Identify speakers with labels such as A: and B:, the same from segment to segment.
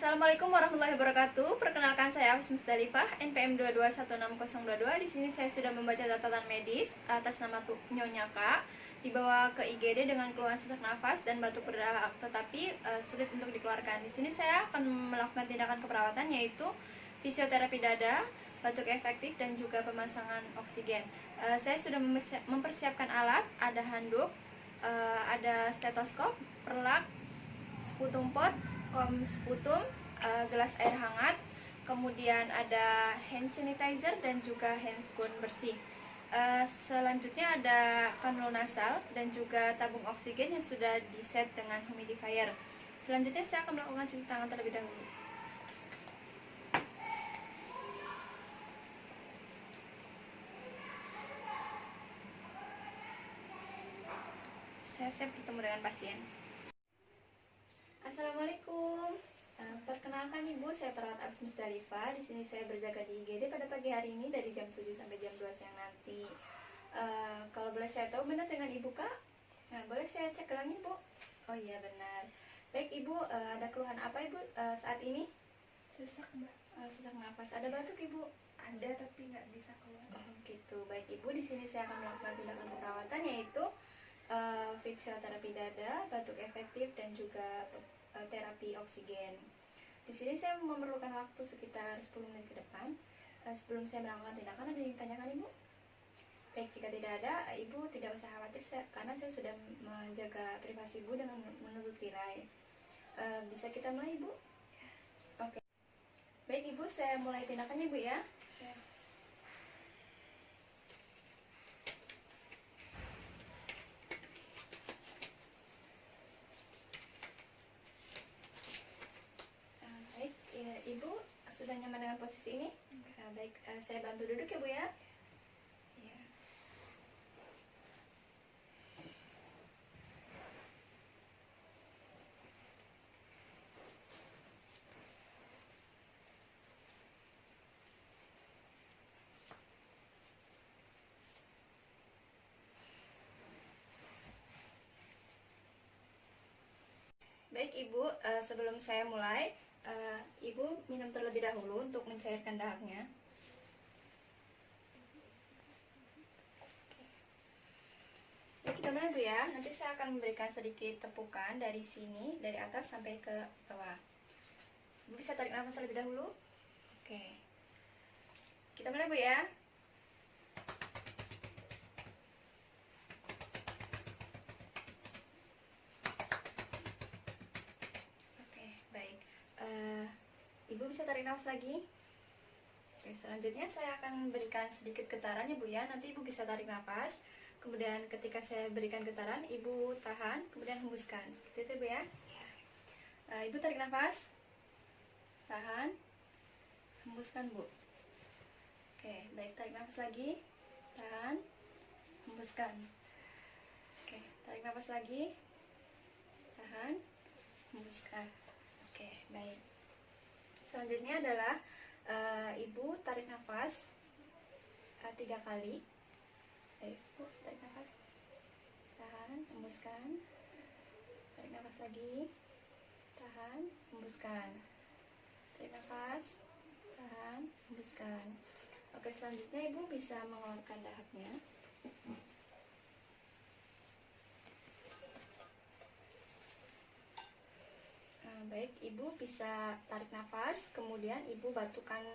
A: Assalamualaikum warahmatullahi wabarakatuh. Perkenalkan saya Hafiz Musdalifah, NPM 2216022. Di sini saya sudah membaca catatan medis atas nama Nyonya K. Dibawa ke IGD dengan keluhan sesak nafas dan batuk berdahak, tetapi sulit untuk dikeluarkan. Di sini saya akan melakukan tindakan keperawatan, yaitu fisioterapi dada, batuk efektif, dan juga pemasangan oksigen. Saya sudah mempersiapkan alat, ada handuk, ada stetoskop, perlak, sputum pot, sputum, gelas air hangat, kemudian ada hand sanitizer dan juga handscoon bersih. Selanjutnya ada kanul nasal dan juga tabung oksigen yang sudah diset dengan humidifier. Selanjutnya saya akan melakukan cuci tangan terlebih dahulu. Saya siap bertemu dengan pasien. Assalamualaikum. Perkenalkan Ibu, saya perawat Hafiz Musdalifah. Di sini saya berjaga di IGD pada pagi hari ini dari jam 7 sampai jam 2 siang nanti. Kalau boleh saya tahu benar dengan Ibu Kak? Boleh saya cek gelang Ibu? Oh iya benar. Baik Ibu, ada keluhan apa Ibu saat ini?
B: Sesak mbak.
A: Sesak nafas. Ada batuk Ibu?
B: Ada tapi nggak bisa keluar.
A: Oh gitu. Baik Ibu, di sini saya akan melakukan tindakan keperawatan, yaitu fisioterapi dada, batuk efektif, dan juga terapi oksigen. Di sini saya memerlukan waktu sekitar 10 menit ke depan. Sebelum saya melakukan tindakan, ada yang ditanyakan Ibu? Baik, jika tidak ada, Ibu tidak usah khawatir karena saya sudah menjaga privasi Ibu dengan menutup tirai. Bisa kita mulai Ibu? Oke. Baik Ibu, saya mulai tindakannya Ibu ya. Ibu sudah nyaman dengan posisi ini? Baik, saya bantu duduk ya Bu ya. Ya. Baik Ibu, sebelum saya mulai, Ibu minum terlebih dahulu untuk mencairkan dahaknya. Baik, kita mulai Bu ya. Nanti saya akan memberikan sedikit tepukan dari sini, dari atas sampai ke bawah. Ibu bisa tarik nafas terlebih dahulu. Oke. Kita mulai Bu ya. Oke, baik. Ibu bisa tarik nafas lagi. Oke, selanjutnya saya akan berikan sedikit getaran ya Bu ya. Nanti Ibu bisa tarik nafas. Kemudian ketika saya berikan getaran, Ibu tahan, kemudian hembuskan. Seperti itu Bu ya. Ibu tarik nafas. Tahan. Hembuskan Bu. Oke, baik, tarik nafas lagi. Tahan. Hembuskan. Oke, tarik nafas lagi. Tahan. Hembuskan. Oke, baik. Selanjutnya adalah Ibu tarik nafas 3 kali. Ayo, Bu, tarik nafas. Tahan, hembuskan. Tarik nafas lagi. Tahan, hembuskan. Tarik nafas. Tahan, hembuskan. Oke, selanjutnya Ibu bisa mengeluarkan dahaknya. Baik, Ibu bisa tarik nafas, kemudian Ibu batukan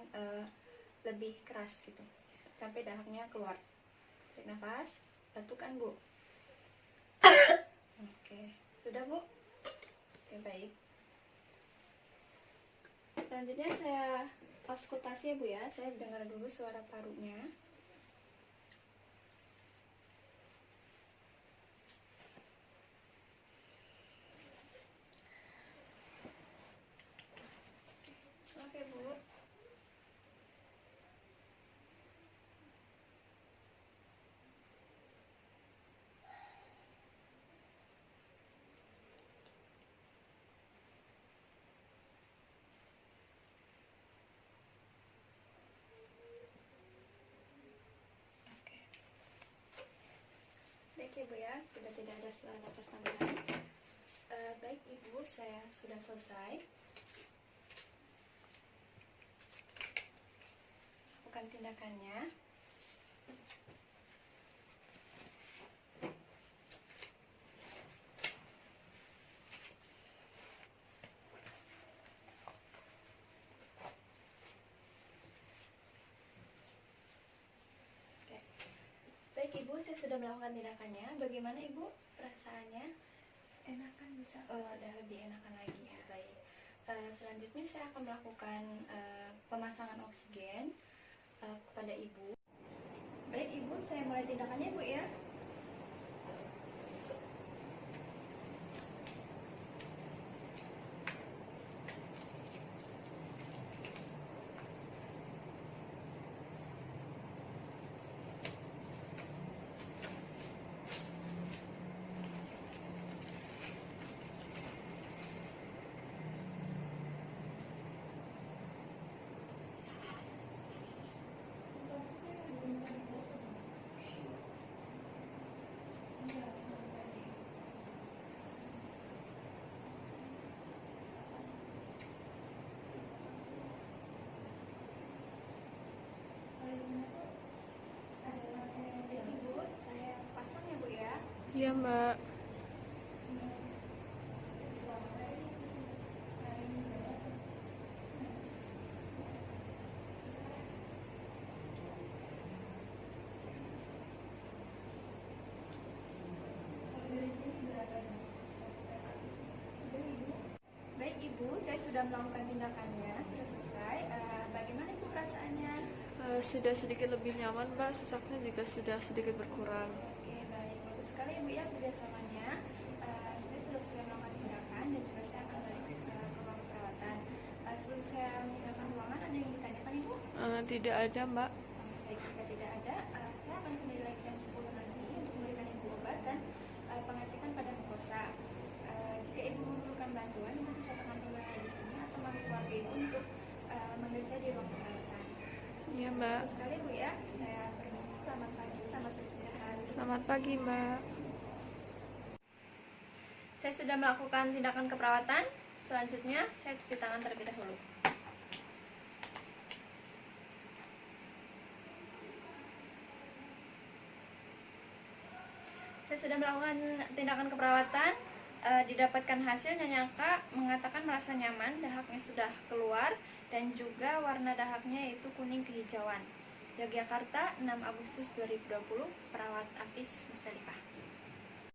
A: lebih keras gitu, sampai dahaknya keluar. Tarik nafas, batukan Bu. Oke, sudah Bu? Oke, baik. Selanjutnya saya auskultasi ya Bu ya. Saya dengar dulu suara parunya. Oke Bu. Baik ya Bu ya, sudah tidak ada suara nafas tambahan. Baik Ibu, saya sudah selesai. tindakannya. Oke. Baik Ibu, saya sudah melakukan tindakannya. Bagaimana Ibu perasaannya?
B: Enakan bisa.
A: Oh, udah lebih enakan lagi ya. Baik. Selanjutnya saya akan melakukan pemasangan oksigen kepada Ibu. Baik Ibu, saya mulai tindakannya Ibu ya. Baik Ibu, saya pasang ya Bu ya.
B: Iya Mbak.
A: Baik Ibu, saya sudah melakukan tindakannya, sudah selesai. Bagaimana Ibu perasaannya?
B: Sudah sedikit lebih nyaman Mbak, sesaknya juga sudah sedikit berkurang.
A: Oke, baik. Bagus sekali Ibu ya kerjasamanya. Saya sudah selesai melakukan tindakan dan juga saya akan balik ke ruang perawatan. Sebelum saya meninggalkan ruangan, ada yang ditanyakan Ibu?
B: Tidak ada Mbak.
A: Baik, jika tidak ada, saya akan kembali lagi jam 10 nanti untuk memberikan Ibu obat dan pengecekan pada mukosa. Jika Ibu memerlukan bantuan, Ibu bisa tekan tombol yang ada di sini atau manggil keluarga Ibu untuk manggil saya di ruang perawatan.
B: Iya Mbak.
A: Bagus sekali Bu ya. Saya permisi, selamat pagi, selamat beristirahat.
B: Selamat pagi Mbak.
A: Saya sudah melakukan tindakan keperawatan. Selanjutnya, saya cuci tangan terlebih dahulu. Saya sudah melakukan tindakan keperawatan. Didapatkan hasil Nyonya Kak mengatakan merasa nyaman, dahaknya sudah keluar dan juga warna dahaknya yaitu kuning kehijauan. Yogyakarta, 6 Agustus 2020, perawat Afis Mustalifah.